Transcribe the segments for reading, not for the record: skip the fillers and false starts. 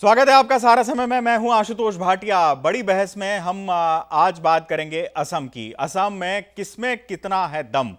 स्वागत है आपका सारा समय में। मैं हूं आशुतोष भाटिया। बड़ी बहस में हम आज बात करेंगे असम की। असम में किसमें कितना है दम।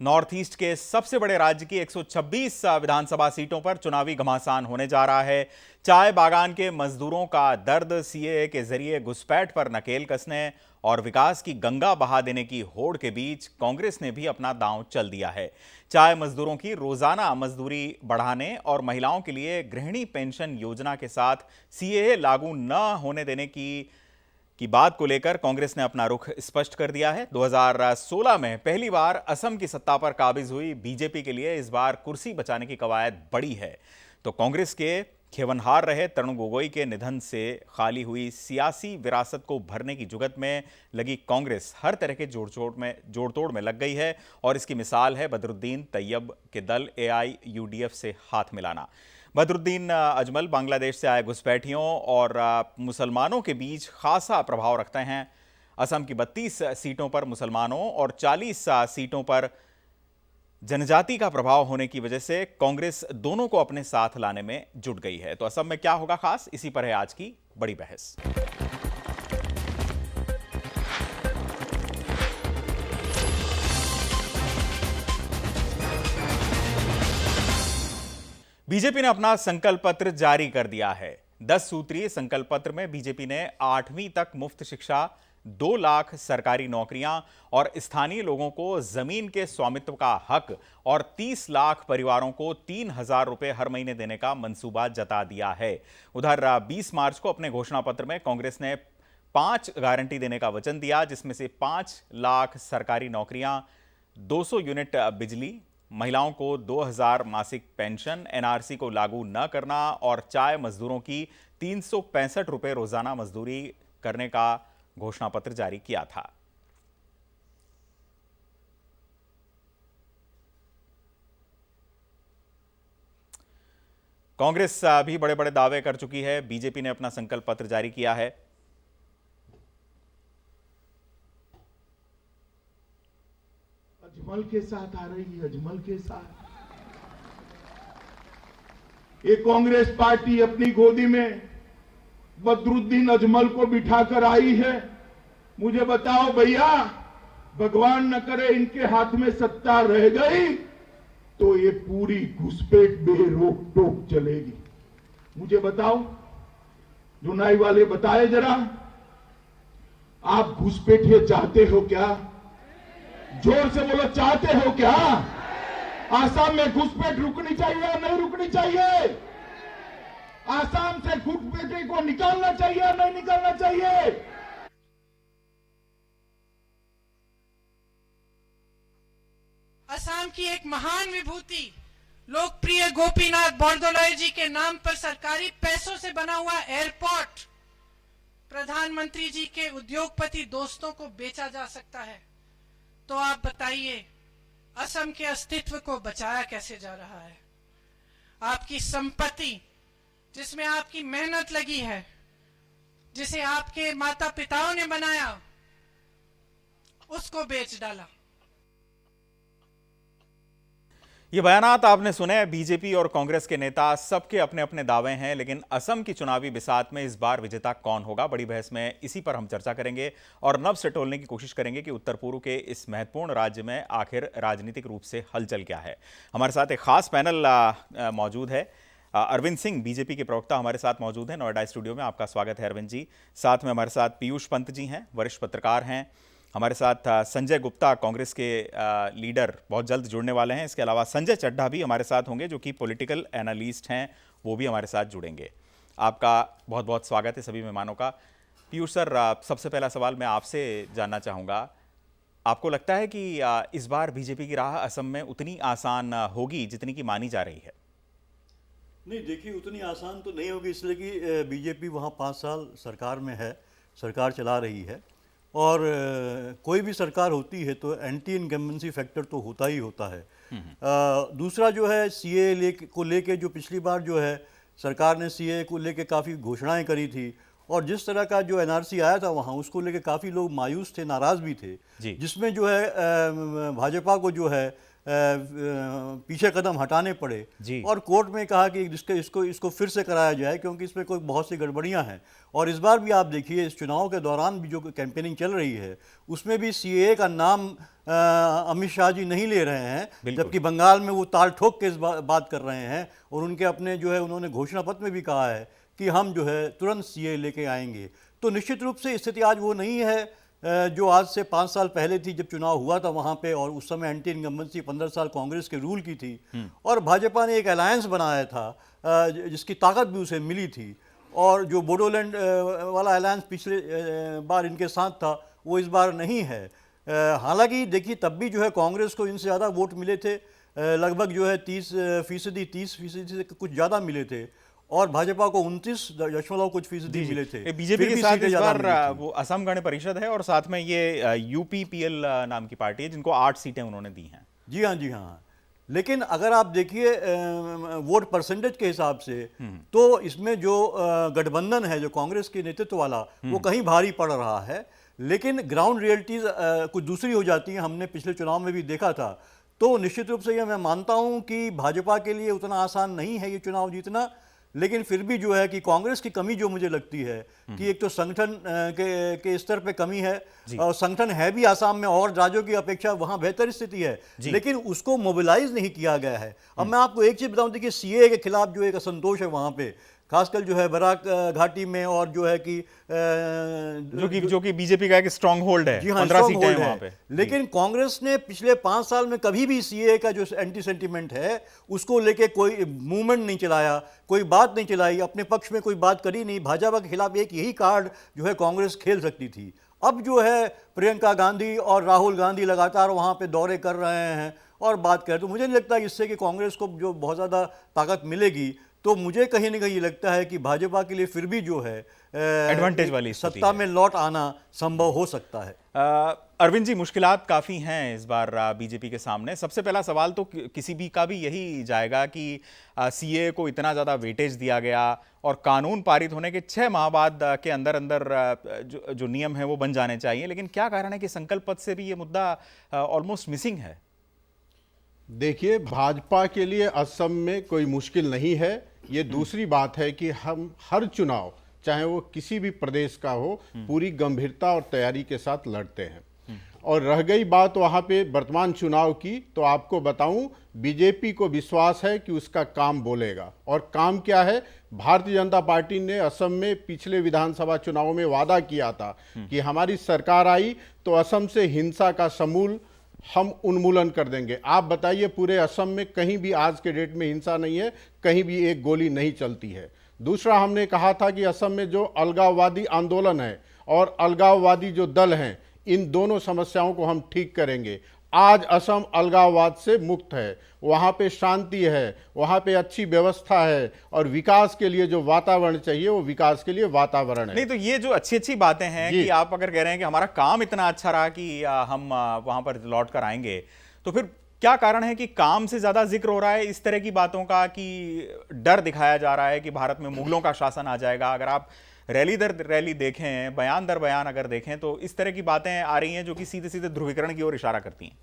नॉर्थ ईस्ट के सबसे बड़े राज्य की 126 विधानसभा सीटों पर चुनावी घमासान होने जा रहा है। चाय बागान के मजदूरों का दर्द, सीएए के जरिए घुसपैठ पर नकेल कसने और विकास की गंगा बहा देने की होड़ के बीच कांग्रेस ने भी अपना दांव चल दिया है। चाय मजदूरों की रोजाना मजदूरी बढ़ाने और महिलाओं के लिए गृहिणी पेंशन योजना के साथ सीएए लागू न होने देने की बात को लेकर कांग्रेस ने अपना रुख स्पष्ट कर दिया है। 2016 में पहली बार असम की सत्ता पर काबिज हुई बीजेपी के लिए इस बार कुर्सी बचाने की कवायद बड़ी है। तो कांग्रेस के खेवनहार रहे तरुण गोगोई के निधन से खाली हुई सियासी विरासत को भरने की जुगत में लगी कांग्रेस हर तरह के जोड़-तोड़ में लग गई है और इसकी मिसाल है बदरुद्दीन तैयब के दल एआईयूडीएफ से हाथ मिलाना। बदरुद्दीन अजमल बांग्लादेश से आए घुसपैठियों और मुसलमानों के बीच खासा प्रभाव रखते हैं। असम की 32 सीटों पर मुसलमानों और 40 सीटों पर जनजाति का प्रभाव होने की वजह से कांग्रेस दोनों को अपने साथ लाने में जुट गई है। तो असम में क्या होगा खास, इसी पर है आज की बड़ी बहस। बीजेपी ने अपना संकल्प पत्र जारी कर दिया है। 10 सूत्रीय संकल्प पत्र में बीजेपी ने 8वीं तक मुफ्त शिक्षा, 2 लाख सरकारी नौकरियां और स्थानीय लोगों को जमीन के स्वामित्व का हक और 30 लाख परिवारों को 3,000 रुपए हर महीने देने का मंसूबा जता दिया है। उधर 20 मार्च को अपने घोषणा पत्र में कांग्रेस ने 5 गारंटी देने का वचन दिया, जिसमें से 5 लाख सरकारी नौकरियां, 200 यूनिट बिजली, महिलाओं को 2,000 मासिक पेंशन, एनआरसी को लागू न करना और चाय मजदूरों की 365 रुपए रोजाना मजदूरी करने का घोषणा पत्र जारी किया था। कांग्रेस भी बड़े बड़े दावे कर चुकी है। बीजेपी ने अपना संकल्प पत्र जारी किया है। अजमल के साथ आ रही है, अजमल के साथ ये कांग्रेस पार्टी अपनी गोदी में बदरुद्दीन अजमल को बिठाकर आई है। मुझे बताओ भैया, भगवान न करे इनके हाथ में सत्ता रह गई तो ये पूरी घुसपैठ बेरोक टोक चलेगी। मुझे बताओ, जुनाई वाले बताए जरा, आप घुसपैठिए चाहते हो क्या? जोर से बोलो, चाहते हो क्या? आसाम में घुसपैठ रुकनी चाहिए या नहीं रुकनी चाहिए? आसाम से घुसपैठे को निकालना चाहिए या नहीं निकालना चाहिए? असम की एक महान विभूति लोकप्रिय गोपीनाथ बोरदोलोई जी के नाम पर सरकारी पैसों से बना हुआ एयरपोर्ट प्रधानमंत्री जी के उद्योगपति दोस्तों को बेचा जा सकता है। तो आप बताइए, असम के अस्तित्व को बचाया कैसे जा रहा है? आपकी संपत्ति जिसमें आपकी मेहनत लगी है, जिसे आपके माता पिताओं ने बनाया, उसको बेच डाला। ये बयानात आपने सुने। बीजेपी और कांग्रेस के नेता सबके अपने अपने दावे हैं, लेकिन असम की चुनावी बिसात में इस बार विजेता कौन होगा, बड़ी बहस में इसी पर हम चर्चा करेंगे और नब्ज टटोलने की कोशिश करेंगे कि उत्तर पूर्व के इस महत्वपूर्ण राज्य में आखिर राजनीतिक रूप से हलचल क्या है। हमारे साथ एक खास पैनल मौजूद है। अरविंद सिंह बीजेपी के प्रवक्ता हमारे साथ मौजूद हैं नोएडा स्टूडियो में। आपका स्वागत है अरविंद जी। साथ में हमारे साथ पीयूष पंत जी हैं, वरिष्ठ पत्रकार हैं। हमारे साथ संजय गुप्ता, कांग्रेस के लीडर, बहुत जल्द जुड़ने वाले हैं। इसके अलावा संजय चड्ढा भी हमारे साथ होंगे, जो कि पॉलिटिकल एनालिस्ट हैं, वो भी हमारे साथ जुड़ेंगे। आपका बहुत बहुत स्वागत है सभी मेहमानों का। पीयूष सर, सबसे पहला सवाल मैं आपसे जानना चाहूँगा, आपको लगता है कि इस बार बीजेपी की राह असम में उतनी आसान होगी जितनी की मानी जा रही है? नहीं, देखिए, उतनी आसान तो नहीं होगी, इसलिए कि बीजेपी वहाँ 5 साल सरकार में है, सरकार चला रही है और कोई भी सरकार होती है तो एंटी इनकम्बेंसी फैक्टर तो होता ही होता है। दूसरा जो है, सीए को लेके जो पिछली बार जो है सरकार ने सीए को लेके काफ़ी घोषणाएं करी थी और जिस तरह का जो एनआरसी आया था वहाँ, उसको लेके काफ़ी लोग मायूस थे, नाराज़ भी थे, जिसमें जो है भाजपा को जो है पीछे कदम हटाने पड़े जी। और कोर्ट में कहा कि इसको फिर से कराया जाए क्योंकि इसमें कोई बहुत सी गड़बड़ियां हैं। और इस बार भी आप देखिए इस चुनाव के दौरान भी जो कैंपेनिंग चल रही है उसमें भी सीएए का नाम अमित शाह जी नहीं ले रहे हैं, जबकि बंगाल में वो ताल ठोक के इस बात कर रहे हैं और उनके अपने जो है उन्होंने घोषणा पत्र में भी कहा है कि हम जो है तुरंत सीएए लेके आएंगे। तो निश्चित रूप से स्थिति आज वो नहीं है जो आज से 5 साल पहले थी जब चुनाव हुआ था वहाँ पे, और उस समय एंटी इनकम्बेंसी 15 साल कांग्रेस के रूल की थी और भाजपा ने एक अलायंस बनाया था जिसकी ताकत भी उसे मिली थी। और जो बोडोलैंड वाला अलायंस पिछले बार इनके साथ था वो इस बार नहीं है। हालांकि देखिए तब भी जो है कांग्रेस को इनसे ज़्यादा वोट मिले थे, लगभग जो है 30% से कुछ ज़्यादा मिले थे और भाजपा को 29 कुछ फीसदी मिले थे। बीजेपी के साथ इस बार वो असम गण परिषद है और साथ में ये यूपीपीएल नाम की पार्टी है जिनको 8 सीटें उन्होंने दी हैं। जी हाँ, जी हाँ। लेकिन अगर आप देखिए वोट परसेंटेज के हिसाब से तो इसमें जो गठबंधन है जो कांग्रेस के नेतृत्व वाला वो कहीं भारी पड़ रहा है, लेकिन ग्राउंड रियलिटीज कुछ दूसरी हो जाती हैं। हमने पिछले चुनाव में भी देखा था। तो निश्चित रूप से ये मैं मानता हूँ कि भाजपा के लिए उतना आसान नहीं है ये चुनाव जीतना, लेकिन फिर भी जो है कि कांग्रेस की कमी जो मुझे लगती है कि एक तो संगठन के स्तर पे कमी है और संगठन है भी आसाम में और राज्यों की अपेक्षा वहां बेहतर स्थिति है, लेकिन उसको मोबिलाइज नहीं किया गया है। अब मैं आपको एक चीज बताऊं, देखिए सीए के खिलाफ जो एक असंतोष है वहां पे, खासकर जो है बराक घाटी में और जो है कि जो कि बीजेपी का एक स्ट्रांग होल्ड है। जी हाँ, 15 सीटें हैं वहां पे। लेकिन कांग्रेस ने पिछले 5 साल में कभी भी सीए का जो एंटी सेंटीमेंट है उसको लेके कोई मूवमेंट नहीं चलाया, कोई बात नहीं चलाई, अपने पक्ष में कोई बात करी नहीं। भाजपा के खिलाफ एक यही कार्ड जो है कांग्रेस खेल सकती थी। अब जो है प्रियंका गांधी और राहुल गांधी लगातार वहां पे दौरे कर रहे हैं और बात कर रहे, तो मुझे नहीं लगता इससे कि कांग्रेस को जो बहुत ज़्यादा ताकत मिलेगी। तो मुझे कहीं ना कहीं लगता है कि भाजपा के लिए फिर भी जो है एडवांटेज वाली सत्ता में लौट आना संभव हो सकता है। अरविंद जी, मुश्किलात काफ़ी हैं इस बार बीजेपी के सामने। सबसे पहला सवाल तो किसी भी का भी यही जाएगा कि सीए को इतना ज़्यादा वेटेज दिया गया और कानून पारित होने के 6 माह बाद के अंदर अंदर जो नियम है वो बन जाने चाहिए, लेकिन क्या कारण है कि संकल्प पद से भी ये मुद्दा ऑलमोस्ट मिसिंग है? देखिए, भाजपा के लिए असम में कोई मुश्किल नहीं है। ये दूसरी बात है कि हम हर चुनाव चाहे वो किसी भी प्रदेश का हो पूरी गंभीरता और तैयारी के साथ लड़ते हैं। और रह गई बात वहाँ पे वर्तमान चुनाव की, तो आपको बताऊं बीजेपी को विश्वास है कि उसका काम बोलेगा। और काम क्या है? भारतीय जनता पार्टी ने असम में पिछले विधानसभा चुनाव में वादा किया था कि हमारी सरकार आई तो असम से हिंसा का समूल हम उन्मूलन कर देंगे। आप बताइए, पूरे असम में कहीं भी आज के डेट में हिंसा नहीं है, कहीं भी एक गोली नहीं चलती है। दूसरा, हमने कहा था कि असम में जो अलगाववादी आंदोलन है और अलगाववादी जो दल हैं, इन दोनों समस्याओं को हम ठीक करेंगे। आज असम अलगाववाद से मुक्त है, वहाँ पे शांति है, वहाँ पे अच्छी व्यवस्था है और विकास के लिए जो वातावरण चाहिए वो विकास के लिए वातावरण है। नहीं तो ये जो अच्छी अच्छी बातें हैं कि आप अगर कह रहे हैं कि हमारा काम इतना अच्छा रहा कि हम वहाँ पर लौट कर आएंगे, तो फिर क्या कारण है कि काम से ज्यादा जिक्र हो रहा है इस तरह की बातों का, कि डर दिखाया जा रहा है कि भारत में मुगलों का शासन आ जाएगा? अगर आप रैली दर रैली देखें, बयान दर बयान अगर देखें, तो इस तरह की बातें आ रही हैं जो कि सीधे सीधे ध्रुवीकरण की ओर इशारा करती हैं।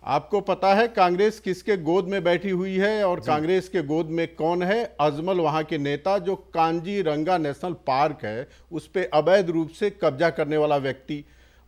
आपको पता है कांग्रेस किसके गोद में बैठी हुई है और कांग्रेस के गोद में कौन है? अजमल, वहां के नेता, जो कांजीरंगा नेशनल पार्क है उस पे अवैध रूप से कब्जा करने वाला व्यक्ति,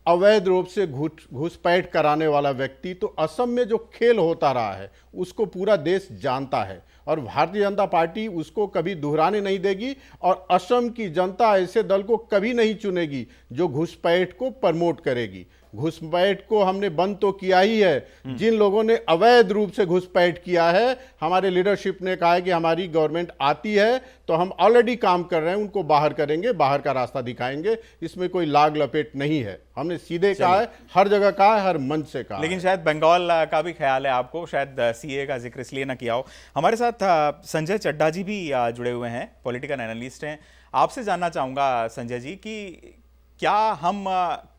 अवैध रूप से घुसपैठ कराने वाला व्यक्ति। तो असम में जो खेल होता रहा है उसको पूरा देश जानता है और भारतीय जनता पार्टी उसको कभी दोहराने नहीं देगी। और असम की जनता ऐसे दल को कभी नहीं चुनेगी जो घुसपैठ को प्रमोट करेगी। घुसपैठ को हमने बंद तो किया ही है। जिन लोगों ने अवैध रूप से घुसपैठ किया है, हमारे लीडरशिप ने कहा है कि हमारी गवर्नमेंट आती है तो हम ऑलरेडी काम कर रहे हैं, उनको बाहर करेंगे, बाहर का रास्ता दिखाएंगे। इसमें कोई लाग लपेट नहीं है, हमने सीधे कहा है, हर जगह कहा है, हर मंच से कहा। लेकिन शायद बंगाल का भी ख्याल है आपको, शायद सीए का जिक्र इसलिए ना किया हो। हमारे साथ संजय चड्ढा जी भी जुड़े हुए हैं, पॉलिटिकल एनालिस्ट हैं। आपसे जानना चाहूंगा संजय जी कि क्या हम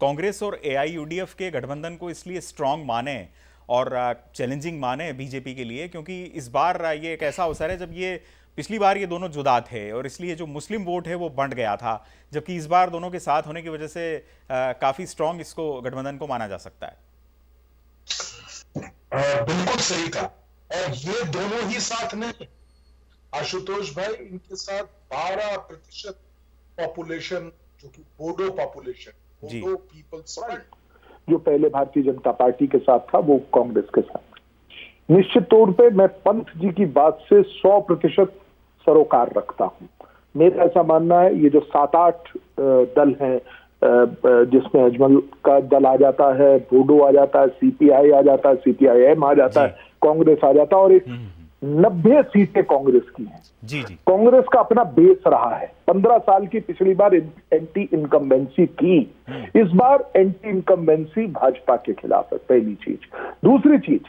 कांग्रेस और एआईयूडीएफ के गठबंधन को इसलिए स्ट्रांग माने और चैलेंजिंग माने बीजेपी के लिए, क्योंकि इस बार ये एक ऐसा अवसर है जब ये पिछली बार ये दोनों जुदा थे और इसलिए जो मुस्लिम वोट है वो बंट गया था, जबकि इस बार दोनों के साथ होने की वजह से काफी स्ट्रांग इसको गठबंधन को माना जा सकता है। बिल्कुल सही कहा। और ये दोनों ही साथ नहीं, आशुतोष भाई, इनके साथ 12% पॉपुलेशन, जो कि बोडो पॉपुलेशन, जी। बोडो पीपल्स फ्रंट, जो पहले भारतीय जनता पार्टी के साथ था, वो कांग्रेस के साथ। निश्चित तौर पे मैं पंत जी की बात से 100% सरोकार रखता हूं। मेरा ऐसा मानना है, ये जो 7-8 दल हैं, जिसमें अजमल का दल आ जाता है, बोडो आ जाता है, सीपीआई आ जाता है, सीपीआईएम आ जाता है, कांग्रेस आ जाता है, और एक 90 सीटें कांग्रेस की हैं। जी जी। कांग्रेस का अपना बेस रहा है। 15 साल की पिछली बार एंटी इनकम्बेंसी थी, इस बार एंटी इनकम्बेंसी भाजपा के खिलाफ है, पहली चीज। दूसरी चीज,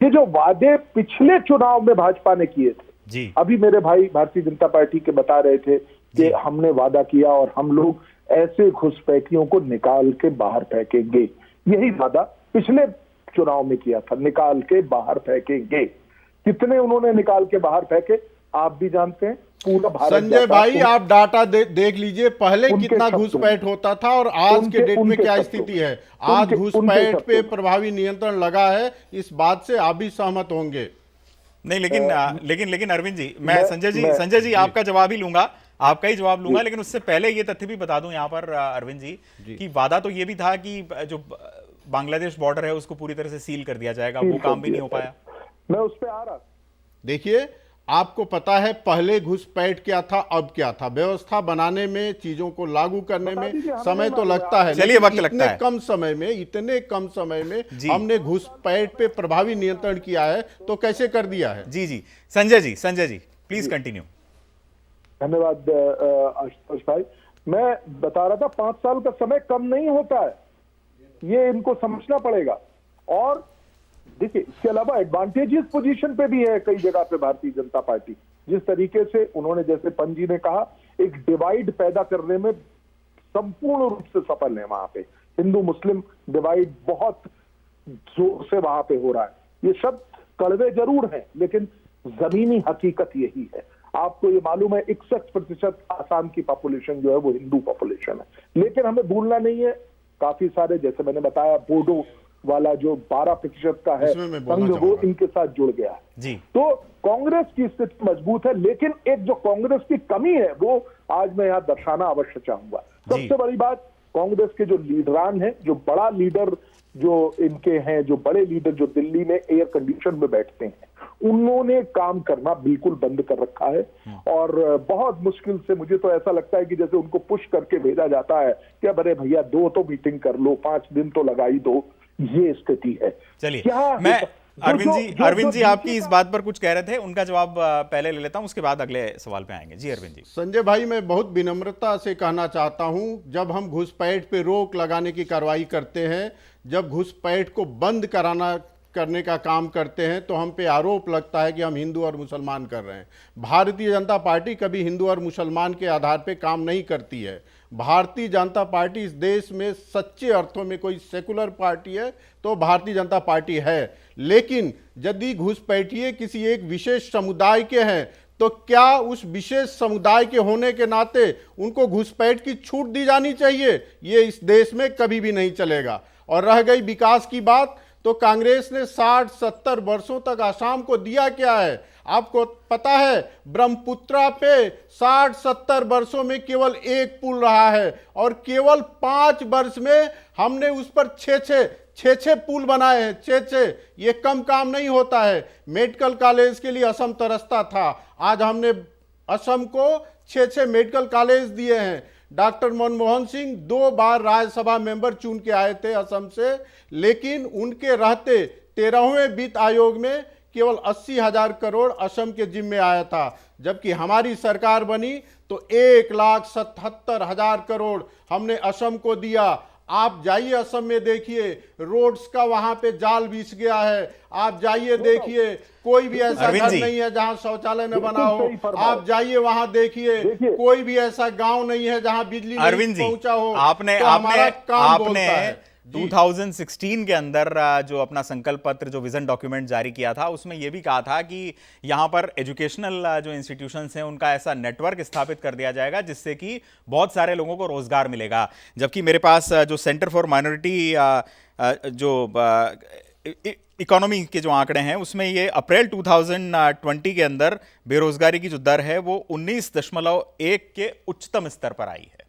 ये जो वादे पिछले चुनाव में भाजपा ने किए थे, जी। अभी मेरे भाई भारतीय जनता पार्टी के बता रहे थे कि हमने वादा किया और हम लोग ऐसे घुसपैठियों को निकाल के बाहर फेंकेंगे। यही वादा पिछले चुनाव में किया था, निकाल के बाहर फेंकेंगे। कितने उन्होंने निकाल के बाहर फेंके आप भी जानते हैं। पूरा भारत संजय भाई, आप डाटा देख लीजिए, पहले कितना घुसपैठ होता था और आज के डेट में क्या स्थिति है। आज घुसपैठ पे प्रभावी नियंत्रण लगा है, इस बात से आप भी सहमत होंगे। नहीं, लेकिन अरविंद जी, मैं संजय जी आपका जवाब ही लूंगा, आपका ही जवाब लूंगा, लेकिन उससे पहले ये तथ्य भी बता दूं यहाँ पर अरविंद जी कि वादा तो ये भी था कि जो बांग्लादेश बॉर्डर है उसको पूरी तरह से सील कर दिया जाएगा, वो काम भी नहीं हो पाया। मैं उस पर आ रहा। देखिए, आपको पता है पहले घुसपैठ क्या था, अब क्या था। व्यवस्था बनाने में, चीजों को लागू करने में समय तो लगता है, चलिए वक्त लगता है। इतने कम समय में हमने घुसपैठ पे प्रभावी नियंत्रण किया है, तो कैसे कर दिया है। जी जी। Sanjay ji please continue. धन्यवाद आशुतोष भाई। मैं बता रहा था 5 साल का समय कम नहीं होता है, ये इनको समझना पड़ेगा। और देखिए, इसके अलावा एडवांटेजेस पोजीशन पे भी है कई जगह पे भारतीय जनता पार्टी। जिस तरीके से उन्होंने, जैसे पंत जी ने कहा, एक डिवाइड पैदा करने में संपूर्ण रूप से सफल है। वहां पे हिंदू मुस्लिम डिवाइड बहुत जोर से वहां पे हो रहा है। ये शब्द कड़वे जरूर हैं, लेकिन जमीनी हकीकत यही है। आपको ये मालूम है 61% आसाम की पॉपुलेशन जो है वो हिंदू पॉपुलेशन है। लेकिन हमें भूलना नहीं है, काफी सारे, जैसे मैंने बताया, बोडो वाला जो 12% का है संघ, वो इनके साथ जुड़ गया है जी। तो कांग्रेस की स्थिति मजबूत है। लेकिन एक जो कांग्रेस की कमी है, वो आज मैं यहां दर्शाना अवश्य चाहूंगा। सबसे बड़ी बात, कांग्रेस के जो लीडरान हैं, जो बड़ा लीडर जो इनके हैं, जो बड़े लीडर जो दिल्ली में एयर कंडीशन में बैठते हैं, उन्होंने काम करना बिल्कुल बंद कर रखा है। और बहुत मुश्किल से, मुझे तो ऐसा लगता है कि जैसे उनको पुश करके भेजा जाता है कि अरे भैया 2 तो मीटिंग कर लो, 5 दिन तो लगा ही दो। ये स्थिति है। चलिए, मैं अरविंद जी आपकी इस बात पर कुछ कह रहे थे, उनका जवाब पहले ले लेता हूं, उसके बाद अगले सवाल पे आएंगे। जी अरविंद जी। संजय भाई, मैं बहुत विनम्रता से कहना चाहता हूं, जब हम घुसपैठ पे रोक लगाने की कार्रवाई करते हैं, जब घुसपैठ को बंद करने का काम करते हैं, तो हम पे आरोप लगता है कि हम हिंदू और मुसलमान कर रहे हैं। भारतीय जनता पार्टी कभी हिंदू और मुसलमान के आधार पे काम नहीं करती है। भारतीय जनता पार्टी इस देश में सच्चे अर्थों में कोई सेकुलर पार्टी है तो भारतीय जनता पार्टी है। लेकिन यदि घुसपैठिए किसी एक विशेष समुदाय के हैं, तो क्या उस विशेष समुदाय के होने के नाते उनको घुसपैठ की छूट दी जानी चाहिए? ये इस देश में कभी भी नहीं चलेगा। और रह गई विकास की बात, तो कांग्रेस ने 60-70 वर्षों तक आसाम को दिया क्या है? आपको पता है, ब्रह्मपुत्रा पे 60-70 वर्षों में केवल एक पुल रहा है, और केवल 5 वर्ष में हमने उस पर 6 पुल बनाए हैं। 6। ये कम काम नहीं होता है। मेडिकल कॉलेज के लिए असम तरसता था, आज हमने असम को 6 मेडिकल कॉलेज दिए हैं। डॉक्टर मनमोहन सिंह 2 बार राज्यसभा मेंबर चुन के आए थे असम से, लेकिन उनके रहते 13वें वित्त आयोग में केवल 80,000 करोड़ असम के जिम्मे आया था। जबकि हमारी सरकार बनी तो 1,77,000 करोड़ हमने असम को दिया। आप जाइए असम में, देखिए रोड्स का वहां पे जाल बिछ गया है। आप जाइए, देखिए कोई भी ऐसा घर नहीं है जहां शौचालय न बना हो। आप जाइए वहां, देखिए कोई भी ऐसा गांव नहीं है जहां बिजली नहीं पहुंचा हो। आपने 2016 के अंदर जो अपना संकल्प पत्र, जो विजन डॉक्यूमेंट जारी किया था, उसमें यह भी कहा था कि यहां पर एजुकेशनल जो इंस्टीट्यूशंस हैं उनका ऐसा नेटवर्क स्थापित कर दिया जाएगा जिससे कि बहुत सारे लोगों को रोजगार मिलेगा। जबकि मेरे पास जो सेंटर फॉर माइनॉरिटी जो इकोनॉमी के जो आंकड़े हैं उसमें ये अप्रैल 2020 के अंदर बेरोजगारी की जो दर है वो 19.1 के उच्चतम स्तर पर आई है।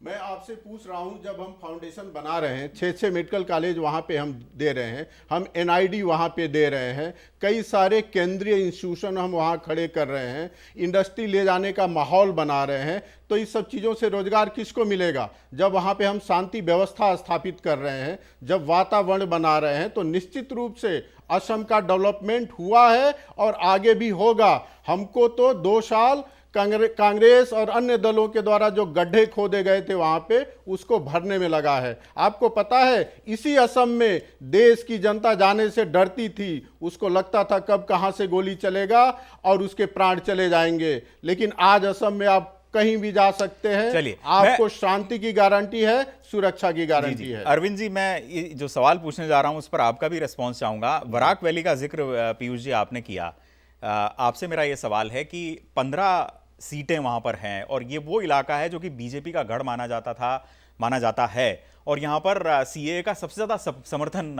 मैं आपसे पूछ रहा हूं, जब हम फाउंडेशन बना रहे हैं, 6 मेडिकल कॉलेज वहां पे हम दे रहे हैं, हम एनआईडी वहां पे दे रहे हैं, कई सारे केंद्रीय इंस्टीट्यूशन हम वहां खड़े कर रहे हैं, इंडस्ट्री ले जाने का माहौल बना रहे हैं, तो इस सब चीज़ों से रोजगार किसको मिलेगा? जब वहां पे हम शांति व्यवस्था स्थापित कर रहे हैं, जब वातावरण बना रहे हैं, तो निश्चित रूप से असम का डेवलपमेंट हुआ है और आगे भी होगा। हमको तो 2 साल कांग्रेस और अन्य दलों के द्वारा जो गड्ढे खोदे गए थे वहां पे, उसको भरने में लगा है। आपको पता है, इसी असम में देश की जनता जाने से डरती थी, उसको लगता था कब कहां से गोली चलेगा और उसके प्राण चले जाएंगे। लेकिन आज असम में आप कहीं भी जा सकते हैं, चलिए, आपको शांति की गारंटी है, सुरक्षा की गारंटी है। अरविंद जी, मैं ये जो सवाल पूछने जा रहा हूं उस पर आपका भी रिस्पॉन्स चाहूंगा। बराक वैली का जिक्र पीयूष जी आपने किया, आपसे मेरा ये सवाल है कि 15 सीटें वहां पर हैं और ये वो इलाका है जो कि बीजेपी का गढ़ माना जाता है और यहां पर सीएए का सबसे ज्यादा समर्थन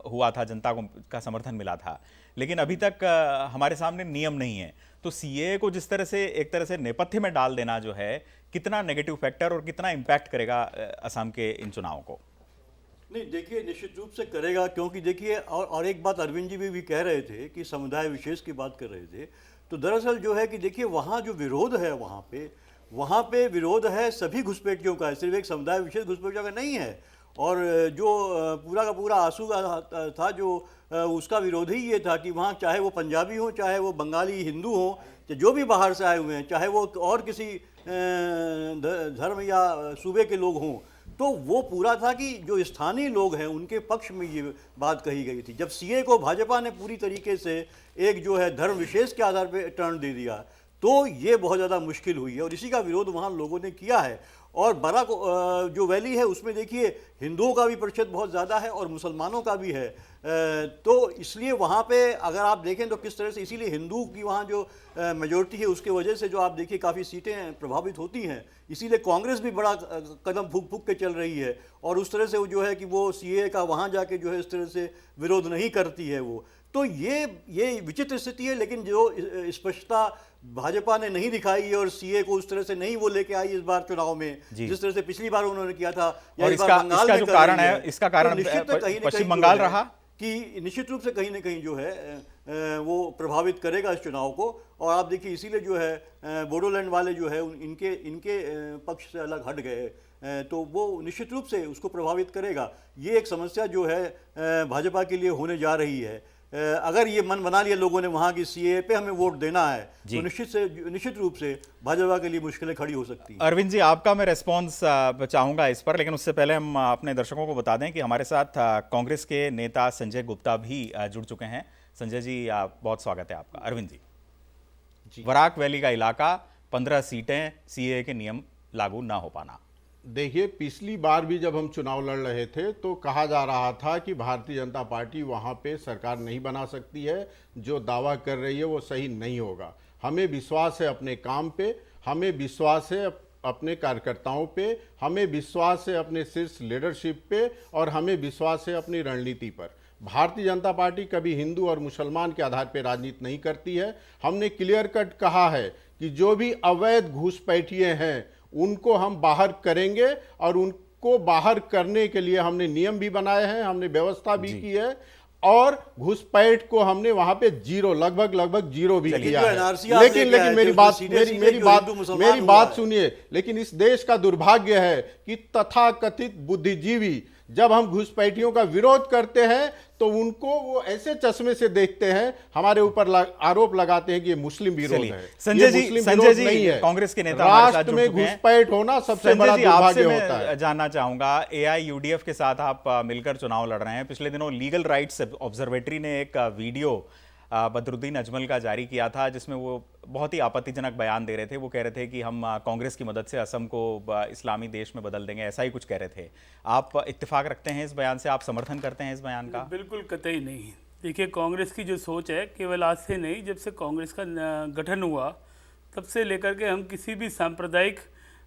हुआ था, जनता का समर्थन मिला था, लेकिन अभी तक हमारे सामने नियम नहीं है। तो सीएए को जिस तरह से एक तरह से नेपथ्य में डाल देना जो है, कितना नेगेटिव फैक्टर और कितना इंपैक्ट करेगा असम के इन चुनावों को? नहीं, देखिए निश्चित रूप से करेगा, क्योंकि देखिए और एक बात अरविंद जी भी कह रहे थे कि समुदाय विशेष की बात कर रहे थे, तो दरअसल जो है कि देखिए वहाँ जो विरोध है वहाँ पे विरोध है सभी घुसपैठियों का, सिर्फ एक समुदाय विशेष घुसपैठियों का नहीं है। और जो पूरा का पूरा आंसू था जो उसका विरोध ही ये था कि वहाँ चाहे वो पंजाबी हो, चाहे वो बंगाली हिंदू हो, जो भी बाहर से आए हुए हैं, चाहे वो और किसी धर्म या सूबे के लोग हों, तो वो पूरा था कि जो स्थानीय लोग हैं उनके पक्ष में ये बात कही गई थी। जब सीए को भाजपा ने पूरी तरीके से एक जो है धर्म विशेष के आधार पर टर्न दे दिया, तो ये बहुत ज़्यादा मुश्किल हुई है और इसी का विरोध वहाँ लोगों ने किया है। और बराक जो वैली है उसमें देखिए हिंदुओं का भी प्रतिशत बहुत ज़्यादा है और मुसलमानों का भी है, तो इसलिए वहाँ पे अगर आप देखें तो किस तरह से, इसीलिए हिंदू की वहाँ जो मेजोरिटी है उसके वजह से जो आप देखिए काफ़ी सीटें प्रभावित होती हैं। इसीलिए कांग्रेस भी बड़ा कदम फूंक फूंक के चल रही है और उस तरह से वो जो है कि वो सीए का वहाँ जाके जो है इस तरह से विरोध नहीं करती है वो। तो ये विचित्र स्थिति है, लेकिन जो स्पष्टता भाजपा ने नहीं दिखाई और सीए को उस तरह से नहीं वो लेके आई इस बार चुनाव में, जिस तरह से पिछली बार उन्होंने किया था। और इसका जो कारण है, इसका कारण पश्चिम बंगाल रहा कि निश्चित रूप से कहीं ना कहीं जो है वो प्रभावित करेगा इस चुनाव को। और आप देखिए इसीलिए जो है बोडोलैंड वाले जो है इनके पक्ष से अलग हट गए, तो वो निश्चित रूप से उसको प्रभावित करेगा। ये एक समस्या जो है भाजपा के लिए होने जा रही है। अगर ये मन बना लिया लोगों ने वहाँ की सीए पे हमें वोट देना है, तो निश्चित रूप से भाजपा के लिए मुश्किलें खड़ी हो सकती हैं। अरविंद जी, आपका मैं रेस्पॉन्स चाहूँगा इस पर, लेकिन उससे पहले हम अपने दर्शकों को बता दें कि हमारे साथ कांग्रेस के नेता संजय गुप्ता भी जुड़ चुके हैं। संजय जी, बहुत स्वागत है आपका। अरविंद जी, बराक वैली का इलाका, 15 सीटें, सीए के नियम लागू ना हो पाना। देखिए, पिछली बार भी जब हम चुनाव लड़ रहे थे तो कहा जा रहा था कि भारतीय जनता पार्टी वहां पे सरकार नहीं बना सकती है, जो दावा कर रही है वो सही नहीं होगा। हमें विश्वास है अपने काम पे, हमें विश्वास है अपने कार्यकर्ताओं पे, हमें विश्वास है अपने शीर्ष लीडरशिप पे और हमें विश्वास है अपनी रणनीति पर। भारतीय जनता पार्टी कभी हिंदू और मुसलमान के आधार पर राजनीति नहीं करती है। हमने क्लियर कट कहा है कि जो भी अवैध घुसपैठिए हैं उनको हम बाहर करेंगे और उनको बाहर करने के लिए हमने नियम भी बनाए हैं, हमने व्यवस्था भी की है और घुसपैठ को हमने वहां पे लगभग जीरो भी किया है। लेकिन मेरी बात सुनिए। लेकिन इस देश का दुर्भाग्य है कि तथाकथित बुद्धिजीवी जब हम घुसपैठियों का विरोध करते हैं तो उनको वो ऐसे चश्मे से देखते हैं, हमारे ऊपर आरोप लगाते हैं कि ये मुस्लिम विरोध है। संजय जी नहीं है। कांग्रेस के नेता राष्ट्र में घुसपैठ होना सबसे बड़ा दुर्भाग्य होता है। जानना चाहूंगा, एआईयूडीएफ के साथ आप मिलकर चुनाव लड़ रहे हैं। पिछले दिनों लीगल राइट्स ऑब्जर्वेटरी ने एक वीडियो बदरुद्दीन अजमल का जारी किया था, जिसमें वो बहुत ही आपत्तिजनक बयान दे रहे थे। वो कह रहे थे कि हम कांग्रेस की मदद से असम को इस्लामी देश में बदल देंगे, ऐसा ही कुछ कह रहे थे। आप इत्तेफाक रखते हैं इस बयान से? आप समर्थन करते हैं इस बयान का? बिल्कुल कतई नहीं। देखिए, कांग्रेस की जो सोच है, केवल आज से नहीं, जब से कांग्रेस का गठन हुआ तब से लेकर के हम किसी भी सांप्रदायिक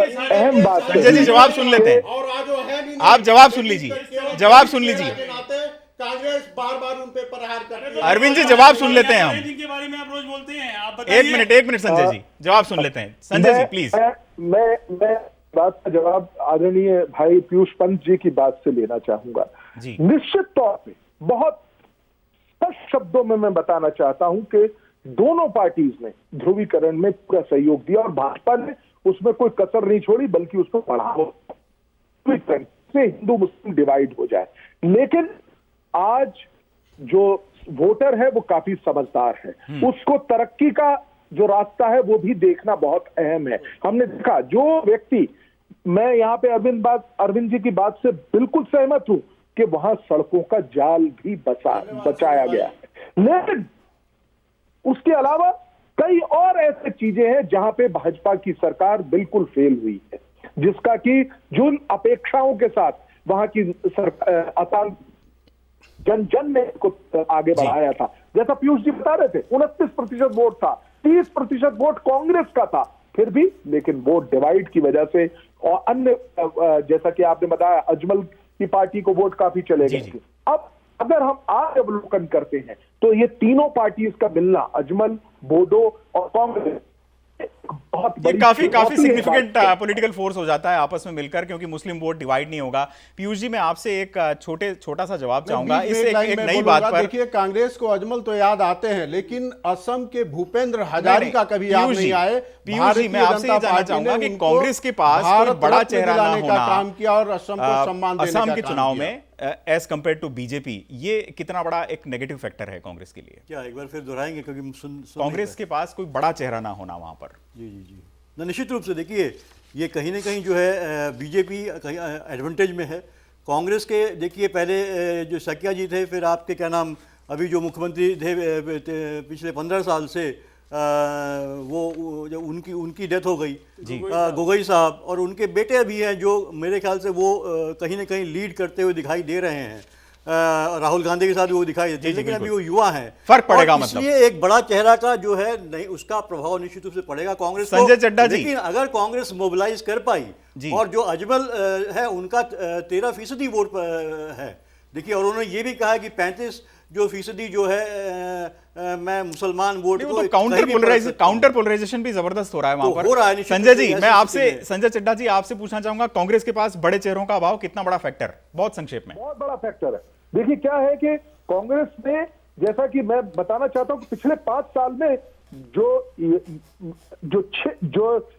अहम बात है। संजय जी जवाब सुन लेते हैं, और आज वो है भी नहीं। आप जवाब सुन लीजिए, जवाब सुन लीजिए। के नाते कांग्रेस बार बार उन पे प्रहार करती है। अरविंद जी जवाब सुन लेते हैं हम। जिनके बारे में आप रोज बोलते हैं, आप एक मिनट संजय जी जवाब सुन लेते हैं। संजय जी प्लीज। मैं बात का जवाब आदरणीय भाई पीयूष पंत जी की बात से लेना चाहूंगा। जी। निश्चित तौर पे बहुत स्पष्ट शब्दों में मैं बताना चाहता हूं कि दोनों पार्टीज ने ध्रुवीकरण में पूरा सहयोग दिया और भाजपा ने उसमें कोई कसर नहीं छोड़ी, बल्कि उसको बढ़ावा से हिंदू मुस्लिम डिवाइड हो जाए। लेकिन आज जो वोटर है वो काफी समझदार है, उसको तरक्की का जो रास्ता है वो भी देखना बहुत अहम है। हमने देखा जो व्यक्ति, मैं यहाँ पे अरविंद जी की बात से बिल्कुल सहमत हूं कि वहां सड़कों का जाल भी बचाया गया है, लेकिन उसके अलावा कई और ऐसे चीजें हैं जहां पे भाजपा की सरकार बिल्कुल फेल हुई है, जिसका कि जिन अपेक्षाओं के साथ वहां की सरकार जन ने इसको आगे बढ़ाया था, जैसा पीयूष जी बता रहे थे 29% वोट था, 30% वोट कांग्रेस का था, फिर भी लेकिन वोट डिवाइड की वजह से और अन्य जैसा कि आपने बताया अजमल की पार्टी को वोट काफी चले गए थे। अब अगर हम आज अवलोकन करते हैं तो ये तीनों पार्टीज का मिलना, अजमल, बोडो और कांग्रेस, बहुत ये बड़ी काफी चुनौती है सिग्निफिकेंट भारत पॉलिटिकल फोर्स हो जाता है आपस में मिलकर, क्योंकि मुस्लिम वोट डिवाइड नहीं होगा। पीयूष जी, मैं आपसे एक छोटा सा जवाब चाहूंगा इस एक नई बात पर। देखिए, कांग्रेस को अजमल तो याद आते हैं, लेकिन असम के भूपेंद्र हजारिका कभी याद नहीं आए। पीयूष जी, मैं आपसे ये जानना चाहूंगा कि कांग्रेस के पास कोई बड़ा चेहरा ना होना का काम किया और असम को सम्मान देने असम का के काम चुनाव किया। में एज कंपेयर टू बीजेपी, ये कितना बड़ा एक नेगेटिव फैक्टर है कांग्रेस के लिए? क्या एक बार फिर दोहराएंगे, क्योंकि सुन कांग्रेस के पास कोई बड़ा चेहरा ना होना वहां पर। जी ना, निश्चित रूप से देखिए, ये कहीं ना कहीं जो है बीजेपी कहीं एडवांटेज में है। कांग्रेस के देखिए पहले जो सकिया जी थे, फिर आपके क्या नाम अभी जो मुख्यमंत्री थे पिछले 15 साल से, वो जब उनकी डेथ हो गई, गोगोई साहब, और उनके बेटे भी हैं जो मेरे ख्याल से वो कहीं ना कहीं लीड करते हुए दिखाई दे रहे हैं। राहुल गांधी के साथ भी वो दिखाई देते हैं, लेकिन अभी वो युवा हैं, फर्क पड़ेगा, मतलब इसलिए एक बड़ा चेहरा का जो है नहीं, उसका प्रभाव निश्चित रूप से पड़ेगा कांग्रेस को। संजय चड्ढा जी, लेकिन अगर कांग्रेस मोबिलाइज कर पाई, और जो अजमल है उनका 13% वोट है, देखिए, और उन्होंने ये भी कहा कि 35% जो है मैं मुसलमान वोट को, काउंटर पोलराइजेशन भी जबरदस्त हो रहा है वहां पर। हो रहा है। संजय जी, मैं आपसे, संजय चड्ढा जी, आपसे पूछना चाहूंगा, कांग्रेस के पास बड़े चेहरों का अभाव कितना बड़ा फैक्टर? बहुत संक्षेप में। बहुत बड़ा फैक्टर है। देखिए क्या है कि कांग्रेस ने, जैसा कि मैं बताना चाहता हूं कि पिछले 5 साल में जो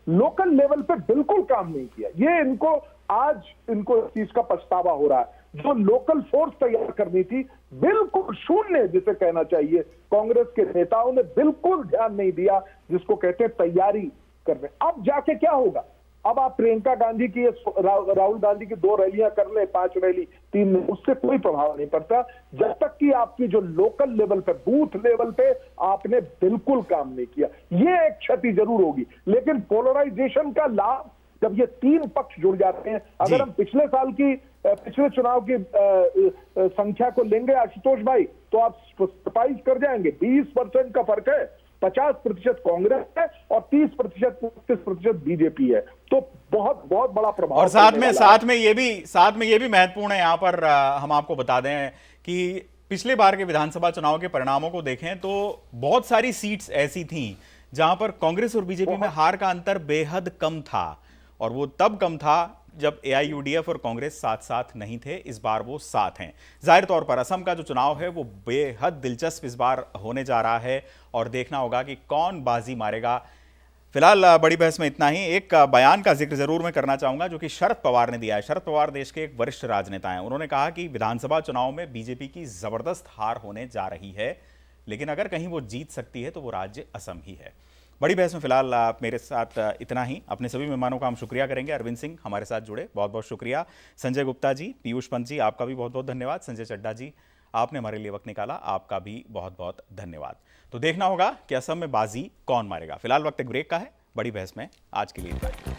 लोकल लेवल पे बिल्कुल काम नहीं किया, ये इनको इस चीज का पछतावा हो रहा है। जो लोकल फोर्स तैयार करनी थी, बिल्कुल शून्य जिसे कहना चाहिए, कांग्रेस के नेताओं ने बिल्कुल ध्यान नहीं दिया, जिसको कहते हैं तैयारी करने। अब जाके क्या होगा? अब आप प्रियंका गांधी की, राहुल गांधी की 2 रैलियां कर ले, 5 रैली, 3, उससे कोई प्रभाव नहीं पड़ता जब तक कि आपकी जो लोकल लेवल पे, बूथ लेवल पे आपने बिल्कुल काम नहीं किया। ये एक क्षति जरूर होगी, लेकिन पोलराइजेशन का लाभ जब ये 3 पक्ष जुड़ जाते हैं, अगर हम पिछले चुनाव की संख्या को लेंगे आशुतोष भाई, तो आप सरप्राइज कर जाएंगे। 20% का फर्क है, 50% कांग्रेस है और 30% बीजेपी है, तो बहुत बड़ा प्रभाव। और साथ में ये भी महत्वपूर्ण है, यहाँ पर हम आपको बता दें कि पिछले बार के विधानसभा चुनाव के परिणामों को देखें तो बहुत सारी सीट्स ऐसी थीं जहां पर कांग्रेस और बीजेपी में हार का अंतर बेहद कम था, और वो तब कम था जब एआईयूडीएफ और कांग्रेस साथ साथ नहीं थे। इस बार वो साथ हैं। जाहिर तौर पर असम का जो चुनाव है वो बेहद दिलचस्प इस बार होने जा रहा है, और देखना होगा कि कौन बाजी मारेगा। फिलहाल बड़ी बहस में इतना ही। एक बयान का जिक्र जरूर मैं करना चाहूंगा जो कि शरद पवार ने दिया है। शरद पवार देश के एक वरिष्ठ राजनेता हैं। उन्होंने कहा कि विधानसभा चुनाव में बीजेपी की जबरदस्त हार होने जा रही है, लेकिन अगर कहीं वो जीत सकती है तो वो राज्य असम ही है। बड़ी बहस में फिलहाल मेरे साथ इतना ही। अपने सभी मेहमानों का हम शुक्रिया करेंगे। अरविंद सिंह हमारे साथ जुड़े, बहुत बहुत शुक्रिया। संजय गुप्ता जी, पीयूष पंत जी, आपका भी बहुत बहुत धन्यवाद। संजय चड्ढा जी, आपने हमारे लिए वक्त निकाला, आपका भी बहुत बहुत धन्यवाद। तो देखना होगा कि असम में बाजी कौन मारेगा। फिलहाल वक्त एक ब्रेक का है। बड़ी बहस में आज के लिए इतना ही।